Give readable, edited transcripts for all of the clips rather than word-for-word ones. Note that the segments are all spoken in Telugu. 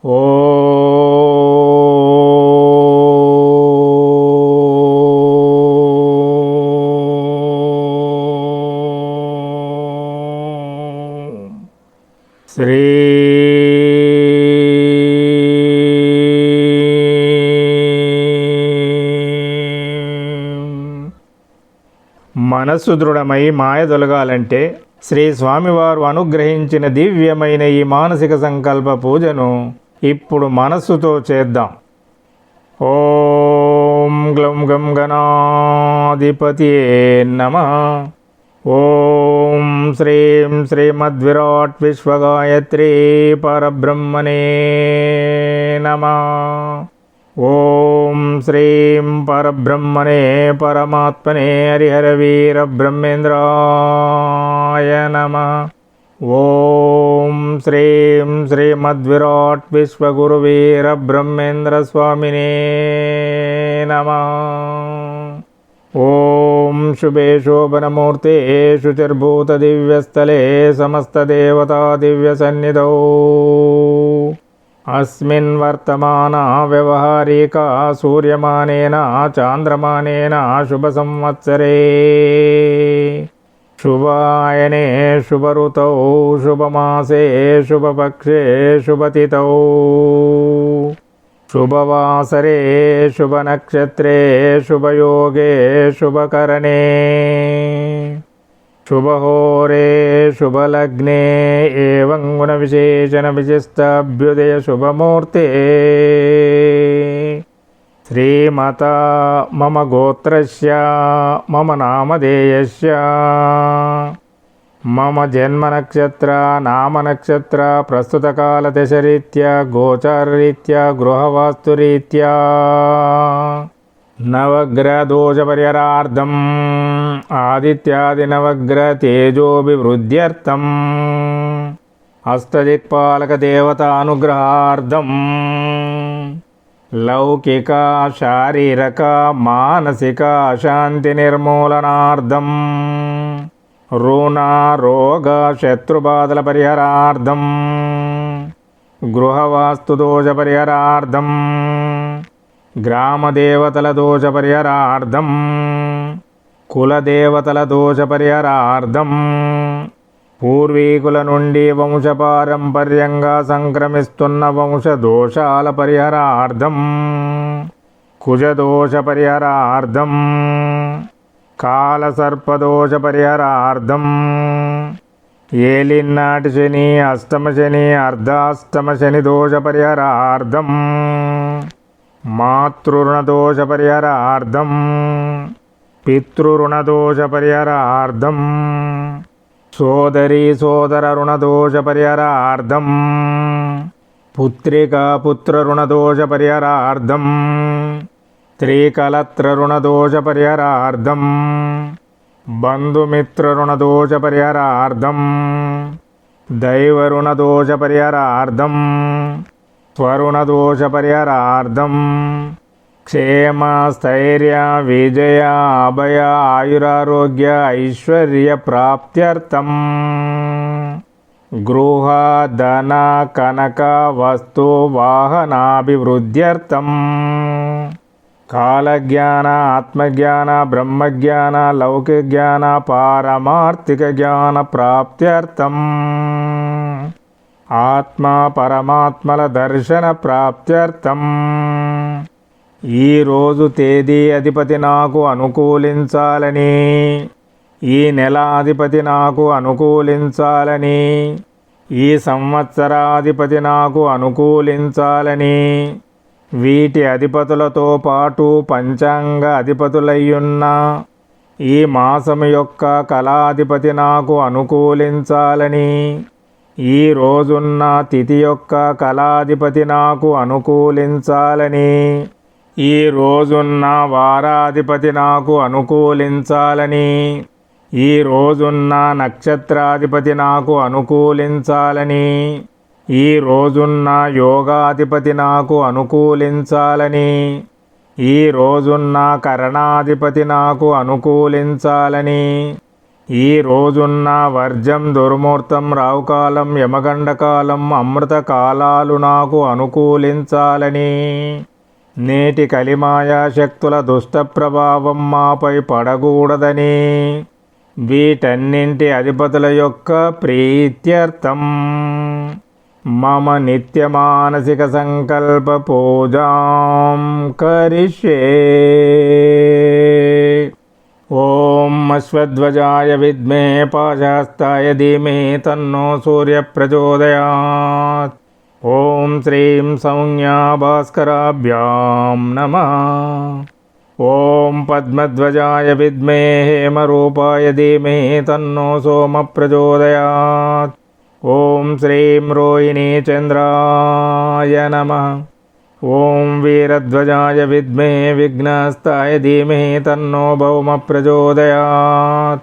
శ్రీ మనస్సు దృఢమై మాయ తొలగాలంటే శ్రీ స్వామివారు అనుగ్రహించిన దివ్యమైన ఈ మానసిక సంకల్ప పూజను ఇప్పుడు మనస్సుతో చేద్దాం. ఓం గ్లం గం గణాధిపతియే నమః. ఓం శ్రీం శ్రీమద్విరాట్ విశ్వగాయత్రీ పరబ్రహ్మణే నమః. ఓం శ్రీం పరబ్రహ్మణే పరమాత్మనే హరిహర వీర బ్రహ్మేంద్రాయ నమః. ఓం శ్రీం శ్రీమద్విరాట్ విశ్వగురువీర బ్రహ్మేంద్ర స్వామినే నమః. ఓం శుభే శోభనమూర్తే శుచిర్భూత దివ్యస్థలే సమస్త దేవతా దివ్య సన్నిధౌ అస్మిన్ వర్తమాన వ్యవహారికా సూర్యమానేన చాంద్రమానేన శుభ సంవత్సరే శుభాయనే శుభరుతౌ శుభమాసే శుభపక్షే శుభతిథౌ శుభవాసరే శుభనక్షత్రే శుభయోగే శుభకరణే శుభహోరే శుభలగ్నే ఏవం గుణ విశేషణ విశిష్టాభ్యుదయ శుభమూర్తే శ్రీమతా మమ గోత్రస్య మమ నామధేయస్య మమ జన్మనక్షత్ర నామనక్షత్ర ప్రస్తుతకాల దశరీత్యా గోచారరీత్యా గృహవాస్తురీత్యా నవగ్రహదోషపరిహారార్థం ఆదిత్యాది నవగ్రహ తేజోభివృద్ధ్యర్థం అష్టదిక్పాలక దేవతానుగ్రహార్థం లౌకిక శారీరక మానసిక శాంతి నిర్మూలనార్థం రుణ రోగ శత్రుబాధల పరిహారార్థం గృహవాస్తు దోష పరిహారార్థం గ్రామదేవతల దోష పరిహారార్థం కులదేవతల దోష పరిహారార్థం పూర్వీకుల నుండి వంశపారంపర్యంగా సంక్రమిస్తున్న వంశ దోషాల పరిహారార్థం కుజదోష పరిహారార్థం కాలసర్పదోష పరిహారార్థం ఏలినాటి శని అష్టమ శని అర్ధాష్టమ శని దోష పరిహారార్థం మాతృరుణదోష పరిహారార్థం పితృరుణదోష పరిహారార్థం సోదరీ సోదర రుణదోష పరిహారార్థం పుత్రికా పుత్రరుణదోష పరిహారార్థం స్త్రీకలత్రరుణదోష పరిహారార్థం బంధుమిత్రరుణదోష పరిహారార్థం దైవరుణదోష పరిహారార్థం స్వరుణదోష పరిహారార్థం క్షేమ స్థైర్య విజయ అభయ ఆయురారోగ్య ఐశ్వర్య ప్రాప్త్యర్థం గృహ ధన కనక వస్తు వాహనాభివృద్ధ్యర్థం కాలజ్ఞాన ఆత్మజ్ఞాన బ్రహ్మజ్ఞాన లౌకిక జ్ఞాన పారమార్థిక జ్ఞాన ప్రాప్త్యర్థం ఆత్మ పరమాత్మల దర్శన ప్రాప్త్యర్థం ఈరోజు తేదీ అధిపతి నాకు అనుకూలించాలని ఈ నెల అధిపతి నాకు అనుకూలించాలని ఈ సంవత్సరాధిపతి నాకు అనుకూలించాలని వీటి అధిపతులతో పాటు పంచాంగ అధిపతులయ్యున్న ఈ మాసము యొక్క కళాధిపతి నాకు అనుకూలించాలని ఈ రోజున్న తిథి యొక్క కళాధిపతి నాకు అనుకూలించాలని ఈ రోజున్న వారాధిపతి నాకు అనుకూలించాలని ఈ రోజున్న నక్షత్రాధిపతి నాకు అనుకూలించాలని ఈ రోజున్న యోగాధిపతి నాకు అనుకూలించాలని ఈ రోజున్న కరణాధిపతి నాకు అనుకూలించాలని ఈ రోజున్న వర్జం దుర్ముహూర్తం రావుకాలం యమగండకాలం అమృత కాలాలు నాకు అనుకూలించాలని నేటి కలిమాయా శక్తుల దుష్ట ప్రభావం మాపై పడకూడదని వీటన్నింటి అధిపతుల యొక్క ప్రీత్యర్థం మమ నిత్య మానసిక సంకల్ప పూజాం కరిష్యే. ఓం అశ్వధ్వజాయ విద్మే పాశహస్తాయ ధీమహి తన్నో సూర్య ప్రచోదయాత్. ఓం శ్రీం సౌమ్యా భాస్కరాభ్యాం నమః. ఓం పద్మధ్వజాయ విద్మే హేమరూపాయ ధీమహి తన్నో సోమ ప్రచోదయాత్. ఓం శ్రీం రోహిణీ చంద్రాయ నమః. ఓం వీరధ్వజాయ విద్మే విఘ్నహస్తాయ ధీమహి తన్నో భౌమ ప్రచోదయాత్.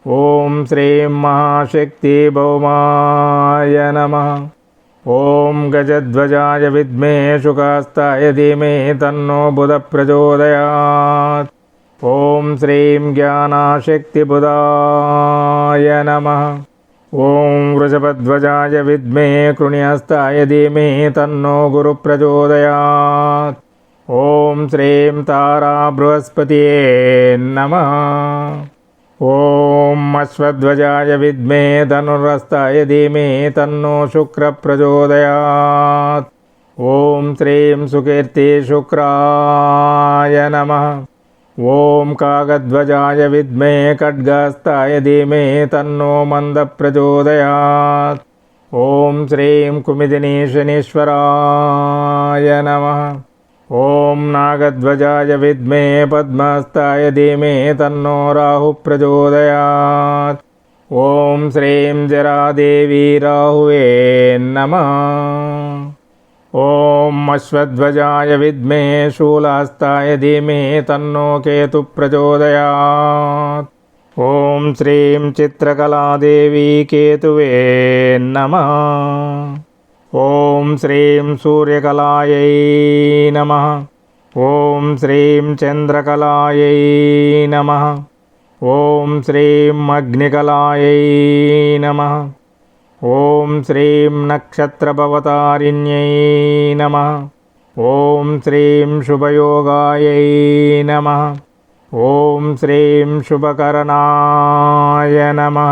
ఓం శ్రీం మహాశక్తి భౌమాయ నమః. ఓం గజధ్వజాయ విద్మే శుకహస్తాయ ధీమహి తన్నో బుధ ప్రచోదయాత్. ఓం శ్రీం జ్ఞానశక్తి బుధాయ నమః. ఓం వృషభధ్వజాయ విద్మే కృణిహస్తాయ ధీమహి తన్నో గురు ప్రచోదయాత్. ఓం శ్రీం తారా బృహస్పతియే నమః. ఓం అశ్వధ్వజాయ విద్మే ధనుర్హస్తాయ ధీమహి తన్నో శుక్ర ప్రచోదయాత్. ఓం శ్రీం సుకీర్తి శుక్రాయ నమః. ఓం కాగధ్వజాయ విద్మే ఖడ్గహస్తాయ ధీమహి తన్నో మంద ప్రచోదయాత్. ఓం శ్రీం కుమిదినీ శనీశ్వరాయ నమః. ఓం నాగధ్వజాయ విద్మే పద్మహస్తాయ ధీమహి తన్నో రాహు ప్రచోదయాత్. ఓం శ్రీం జరాదేవి రాహువే నమః. ఓం అశ్వధ్వజాయ విద్మే శూలహస్తాయ ధీమహి తన్నో కేతు ప్రచోదయాత్. ఓం శ్రీం చిత్రకళాదేవి కేతువే నమః. ఓం శ్రీం సూర్యకళాయై నమః. ఓం శ్రీం చంద్రకళాయై నమః. ఓం శ్రీం అగ్నికళాయై నమః. ఓం శ్రీం నక్షత్రభవతారిణ్యై నమః. ఓం శ్రీం శుభయోగాయై నమః. ఓం శ్రీం శుభకరణాయ నమః.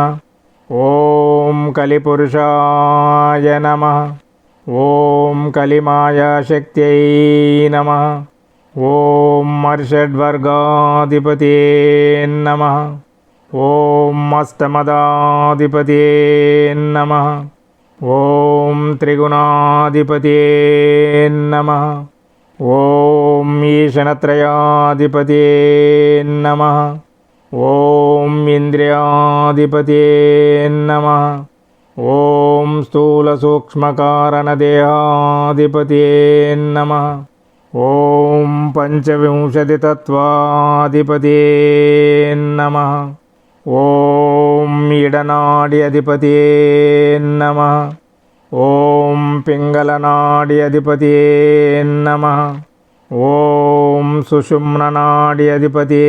ఓం కలిపురుషాయ నమః. ఓం కలిమాయాశక్త్యై నమః. ఓం మర్షడ్వర్గాధిపతే నమః. ఓం అష్టమదాధిపతే నమః. ఓం త్రిగుణాధిపతే నమః. ఓం ఈశనత్రయాధిపతే నమః. ఓం ఇంద్రియాధిపతే నమః. ఓం స్థూల సూక్ష్మకారణదేహాధిపతే నమః. ఓం పంచవింశతితత్వాధిపతే నమః. ఓం ఇడనాడి అధిపతే నమః. ఓం పింగళనాడి అధిపతే నమః. ఓం సుషుమ్ననాడి అధిపతే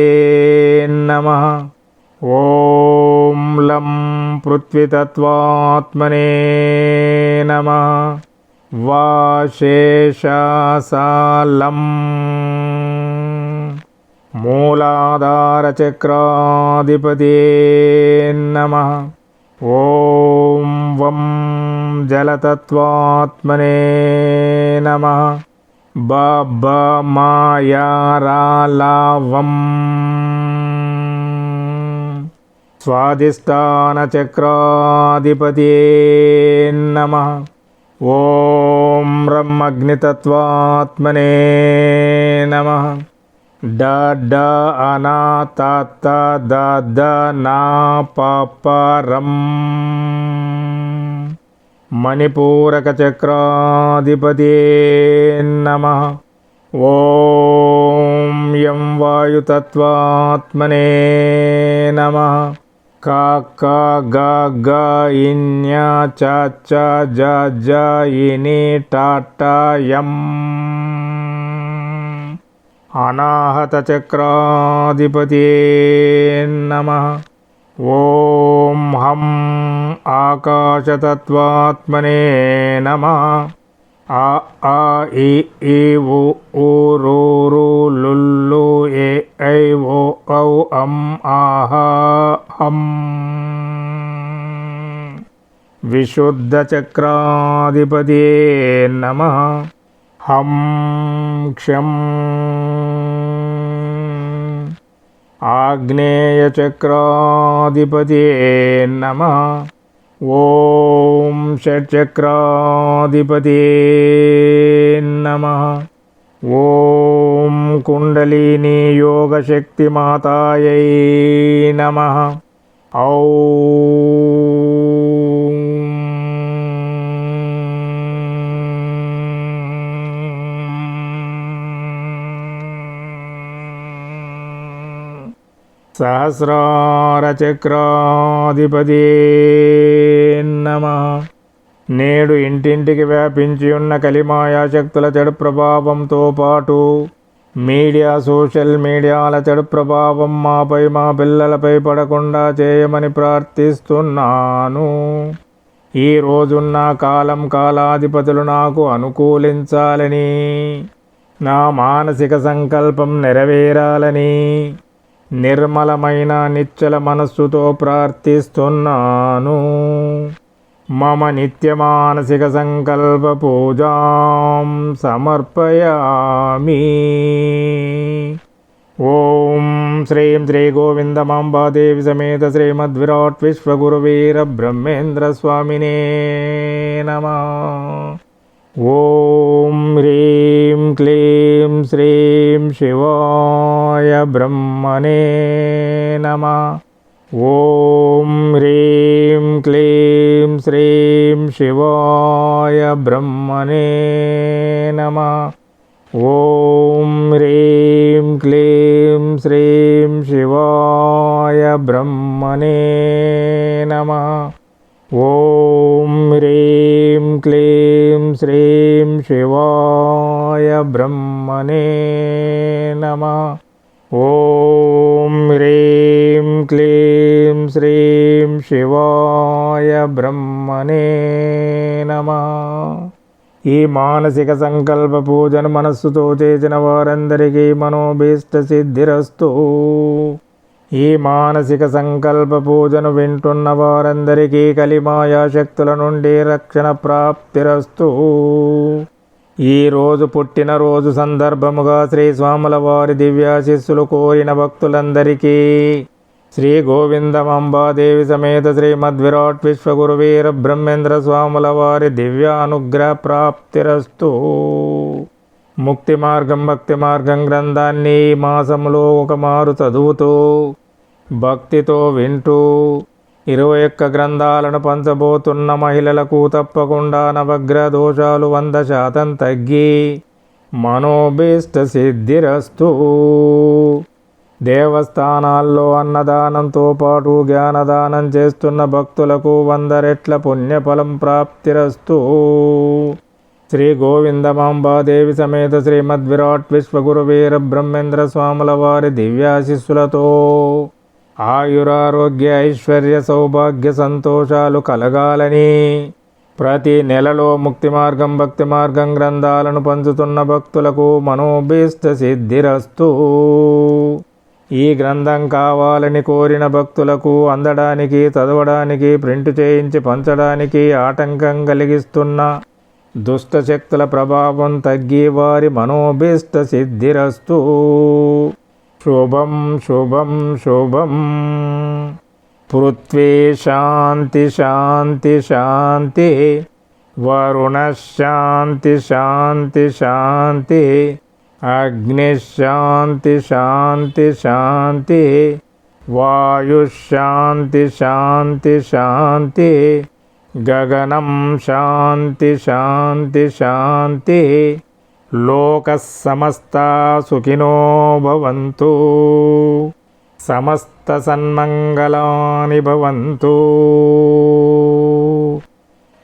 నమః. ఓం లం పృథ్వీతత్వాత్మనే నమః. వాశేషాసాలం మూలాధారచక్రాధిపతే నమః. ఓం వం జలతత్వాత్మనే నమః. బమాయారాలావం స్వాధిష్టానచక్రాధిపతే నమః. ఓం రం అగ్నితత్వాత్మనే నమః. డ డ అనా త ద ద నా ప ప రం మణిపూరకచక్రాధిపతే నమః. ఓం యం వాయుతత్వాత్మనే నమః. క క గ గ ఇన్య చ చ జ జ ఇని ట ట యం అనాహతచక్రాధిపతే నమః. ఓం హం ఆకాశతత్వాత్మనే నమః. ఆ ఆ ఇ ఈ ఉ ఊ రు రు లుల్లు ఏ ఐ ఓ ఔ అం ఆహ హం. విశుద్ధ చక్రాధిపతియే నమః. హం క్షం ఆగ్నేయ చక్రాధిపతియే నమః. ఓం షట్చక్రాధిపతియే నమః. ఓం కుండలిని యోగశక్తిమాతాయై నమః. ఔం సహస్రార చక్రాధిపతియే నమః. నేడు ఇంటింటికి వ్యాపించి ఉన్న కలిమాయా శక్తుల చెడు ప్రభావంతో పాటు మీడియా సోషల్ మీడియాల చెడు ప్రభావం మాపై మా పిల్లలపై పడకుండా చేయమని ప్రార్థిస్తున్నాను. ఈ రోజున్న కాలం కాలాధిపతులు నాకు అనుకూలించాలని, నా మానసిక సంకల్పం నెరవేరాలని నిర్మలమైన నిశ్చల మనస్సుతో ప్రార్థిస్తున్నాను. మమ నిత్య మానసిక సంకల్ప పూజాం సమర్పయామి. ఓం శ్రీం శ్రీ గోవిందమాంబాదేవి సమేత శ్రీమద్విరాట్ విశ్వగురువీర బ్రహ్మేంద్ర స్వామినే నమః. ఓం హ్రీం క్లీం శ్రీం శివాయ బ్రహ్మణే నమః. ఓం హ్రీం క్లీం శ్రీం శివాయ బ్రహ్మణే నమః. ఓం హ్రీం క్లీం శ్రీం శివాయ బ్రహ్మణే నమః. ఓం హ్రీం క్లీం శ్రీం శివాయ బ్రహ్మణే నమః. ఓం హ్రీం క్లీం శ్రీం శివాయ బ్రహ్మణే నమః. ఈ మానసిక సంకల్ప పూజను మనస్సుతో చేసిన వారందరికీ మనోభీష్ట సిద్ధిరస్తు. ఈ మానసిక సంకల్ప పూజను వింటున్న వారందరికీ కలిమాయా శక్తుల నుండి రక్షణ ప్రాప్తిరస్తు. ఈ రోజు పుట్టినరోజు సందర్భముగా శ్రీ స్వాముల వారి దివ్యాశిస్సులు కోరిన భక్తులందరికీ శ్రీ గోవిందమాంబాదేవి సమేత శ్రీమద్విరాట్ విశ్వగురువీర బ్రహ్మేంద్ర స్వాముల వారి దివ్యానుగ్రహ ప్రాప్తిరస్తు. ముక్తి మార్గం భక్తి మార్గం గ్రంథాన్ని ఈ మాసములో ఒక మారు చదువుతూ భక్తితో వింటూ 21 గ్రంథాలను పంచబోతున్న మహిళలకు తప్పకుండా నవగ్రహ దోషాలు 100% తగ్గి మనోభీష్ట సిద్ధిరస్తు. దేవస్థానాల్లో అన్నదానంతో పాటు జ్ఞానదానం చేస్తున్న భక్తులకు 100 రెట్ల పుణ్యఫలం ప్రాప్తిరస్తు. శ్రీ గోవిందమాంబాదేవి సమేత శ్రీమద్విరాట్ విశ్వగురువీర బ్రహ్మేంద్ర స్వాముల వారి దివ్యాశిస్సులతో ఆయురారోగ్య ఐశ్వర్య సౌభాగ్య సంతోషాలు కలగాలని ప్రతి నెలలో ముక్తి మార్గం భక్తి మార్గం గ్రంథాలను పంచుతున్న భక్తులకు మనోభీష్ట సిద్ధిరస్తు. ఈ గ్రంథం కావాలని కోరిన భక్తులకు అందడానికి చదవడానికి ప్రింట్ చేయించి పంచడానికి ఆటంకం కలిగిస్తున్న దుష్టశక్తుల ప్రభావం తగ్గి వారి మనోభీష్ట సిద్ధిరస్తు. శుభం శుభం శుభం. పృథ్వీ శాంతి శాంతి శాంతి. వరుణ శాంతి శాంతి శాంతి. అగ్ని శాంతి శాంతి శాంతి. వాయు శాంతి శాంతి శాంతి. గగనం శాంతి శాంతి శాంతి. లోక సమస్తా సుఖినో భవంతు. సమస్త సన్మంగళాని భవంతు.